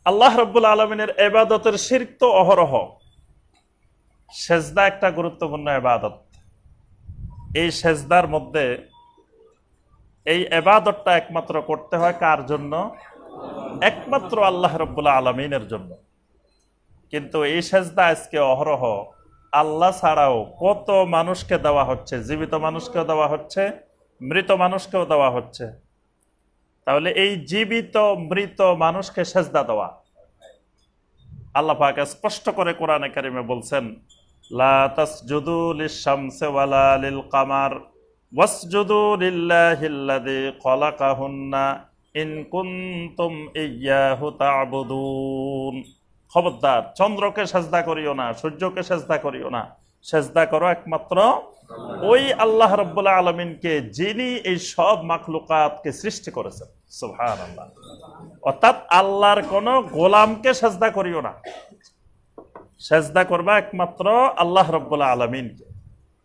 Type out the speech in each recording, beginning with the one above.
আল্লাহ রাব্বুল আলামিনের ইবাদতের শিরক তো অহরহ। সেজদা একটা গুরুত্বপূর্ণ ইবাদত। এই সেজদার মধ্যে এই ইবাদতটা একমাত্র করতে হয় কার জন্য? একমাত্র আল্লাহ রাব্বুল আলামিনের জন্য। কিন্তু এই সেজদা আজকে অহরহ আল্লাহ ছাড়াও কত মানুষকে দেওয়া হচ্ছে, জীবিত মানুষকেও দেওয়া হচ্ছে, মৃত মানুষকেও দেওয়া হচ্ছে। তাহলে এই জীবিত মৃত মানুষকে সেজদা দেওয়া, আল্লাহ পাক স্পষ্ট করে কোরআনে কারিমে বলছেন, লা তাসজুদু লিশ-শামসি ওয়ালা লিল-কামার ওয়াসজুদু লিল্লাহিল্লাযী খালাকাহুন্না ইন কুনতুম ইয়্যাহু তা'বুদুন। খবরদার, চন্দ্রকে সেজদা করিও না, সূর্যকে সেজদা করিও না, সেজদা করো একমাত্র ওই আল্লাহ রাব্বুল আলামিনকে, যিনি এই সব মাখলুকাতকে সৃষ্টি করেছেন। সুবহানাল্লাহ। অর্থাৎ আল্লাহর কোন গোলামকে সেজদা করিও না, সেজদা করবা একমাত্র আল্লাহ রাব্বুল আলামিনকে।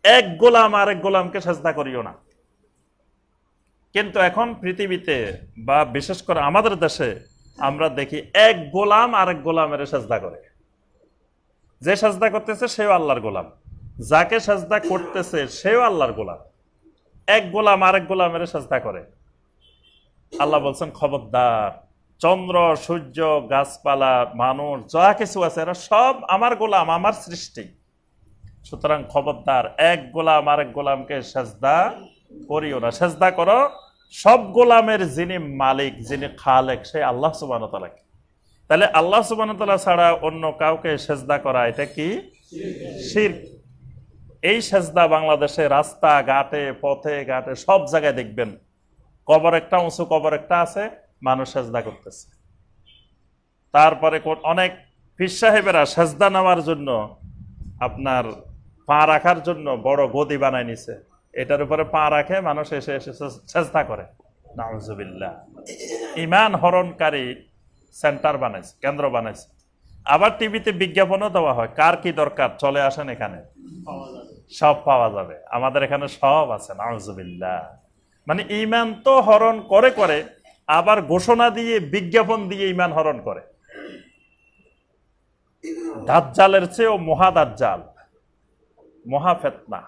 এক গোলাম আরেক গোলামকে সেজদা করিও না। কিন্তু এখন পৃথিবীতে বা বিশেষ করে আমাদের দেশে আমরা দেখি এক গোলাম আরেক গোলামের সেজদা করে। যে সেজদা করতেছে সেও আল্লাহর গোলাম, যাকে সেজদা করতেছে সেও আল্লাহর গোলাম। এক গোলাম আরেক গোলামের সেজদা করে। আল্লাহ বলছেন, খবরদার, চন্দ্র সূর্য গাছপালা মানুষ যা কিছু আছে এরা সব আমার গোলাম, আমার সৃষ্টি। সুতরাং খবরদার, এক গোলাম আরেক গোলামকে সেজদা করিও না। সেজদা করো সব গোলামের যিনি মালিক, যিনি খালেক, সে আল্লাহ সুবহানাহু ওয়া তাআলাকে। তাহলে আল্লাহ সুবহানাহু ওয়া তাআলা ছাড়া অন্য কাউকে সেজদা করা, এটা কি? শিরক। এই সেজদা বাংলাদেশে রাস্তা ঘাটে, পথে ঘাটে সব জায়গায় দেখবেন, কবর একটা উঁচু কবর একটা আছে, মানুষ সেজদা করতেছে। তারপরে অনেক পীর সাহেবেরা সেজদা নেওয়ার জন্য আপনার পা রাখার জন্য বড় গদি বানায় নিছে, এটার উপরে পা রাখে, মানুষ এসে এসে সেজদা করে। নাউজুবিল্লাহ। ঈমান হরণকারী সেন্টার বানাইছে, কেন্দ্র বানাইছে। আবার টিভিতে বিজ্ঞাপনও দেওয়া হয়, কার কি দরকার চলে আসেন, এখানে সব পাওয়া যাবে, আমাদের এখানে সব আছে। নাউজুবিল্লাহ। মানে ঈমান তো হরণ করে করে, আবার ঘোষণা দিয়ে বিজ্ঞাপন দিয়ে ঈমান হরণ করে। দাজ্জালের চেয়েও মহা দাজ্জাল, মহা ফিতনা।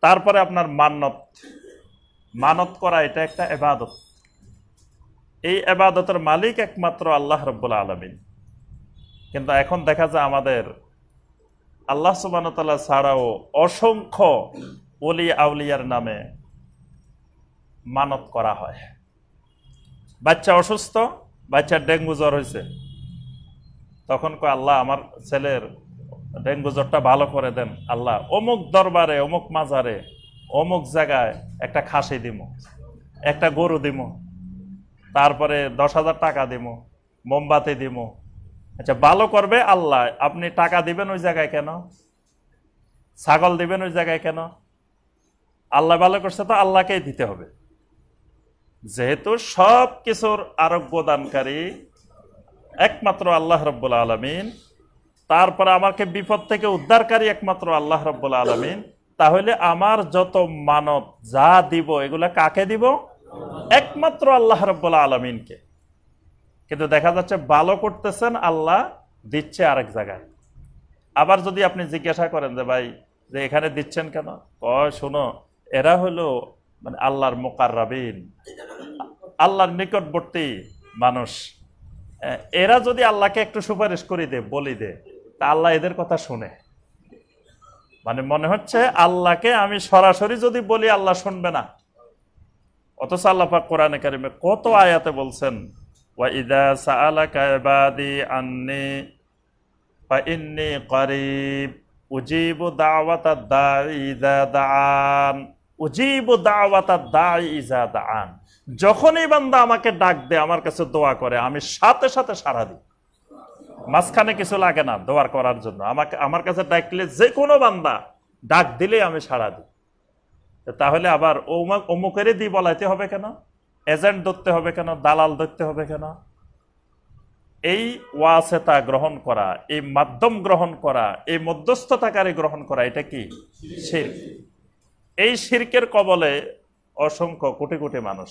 তারপরে আপনার মানত করা, এটা একটা ইবাদত। এই ইবাদতের মালিক একমাত্র আল্লাহ রাব্বুল আলামিন। কিন্তু এখন দেখা যায় আমাদের আল্লাহ সুবহানাহু ওয়া তাআলা ছাড়াও অসংখ্য ওলি আউলিয়ার নামে মানত করা হয়। বাচ্চা অসুস্থ, বাচ্চার ডেঙ্গু জ্বর হয়েছে, তখন কয়, আল্লাহ আমার ছেলের ডেঙ্গু জ্বরটা ভালো করে দেন, আল্লাহ অমুক দরবারে, অমুক মাজারে, অমুক জায়গায় একটা খাসি দিব, একটা গরু দিব, তারপরে 10,000 টাকা দিব, মোমবাতি দিব। আচ্ছা, ভালো করবে আল্লাহ, আপনি টাকা দিবেন ওই জায়গায় কেন? ছাগল দিবেন ওই জায়গায় কেন? আল্লাহ ভালো করছে তো আল্লাহকেই দিতে হবে, যেহেতু সব কিছুর আরোগ্য দানকারী একমাত্র আল্লাহ রাব্বুল আলামিন। তারপরে আমাকে বিপদ থেকে উদ্ধারকারী একমাত্র আল্লাহ রাব্বুল আলামিন। তাহলে আমার যত মানত যা দিব, এগুলা কাকে দিব? একমাত্র আল্লাহ রাব্বুল আলামিনকে। কিন্তু দেখা যাচ্ছে ভালো করতেছেন, আল্লাহ দিচ্ছে আরেক জায়গায়। আবার যদি আপনি জিজ্ঞাসা করেন যে ভাই, যে এখানে দিচ্ছেন কেন? শোনো, এরা হলো মানে আল্লাহর মুকাররাবিন, আল্লাহর নিকটবর্তী মানুষ। এরা যদি আল্লাহকে একটু সুপারিশ করে দে, বলি দে, তা আল্লাহ এদের কথা শুনে। মানে মনে হচ্ছে আল্লাহকে আমি সরাসরি যদি বলি আল্লাহ শুনবে না। অথচ আল্লাহ পাক কোরআনে কারিমে কত আয়াতে বলছেন, ওয়া ইযা সাআলাকা ইবাদি আন্নী ফা ইন্নী করিব উজিবু দাওয়াতাদ দাঈ ইযা দাআন, উজিবু দাওয়াতাদ দাঈ ইযা দাআন। যখনই বান্দা আমাকে ডাক দে, আমার কাছে দোয়া করে, আমি সাথে সাথে সাড়া দিই। মাঝখানে কিছু লাগে না দোয়া করার জন্য। আমার কাছে ডাকলে যে কোনো বান্দা ডাক দিলে আমি সাড়া দিই। তাহলে আবার অমুকেরই দি বলাইতে হবে কেন? এজেন্ট ধরতে হবে কেন? দালাল ধরতে হবে কেন? এই ওয়াসিতা গ্রহণ করা, এই মাধ্যম গ্রহণ করা, এই মধ্যস্থতাকারী গ্রহণ করা, এটা কি? শিরক। এই শিরকের কবলে অসংখ্য কোটি কোটি মানুষ।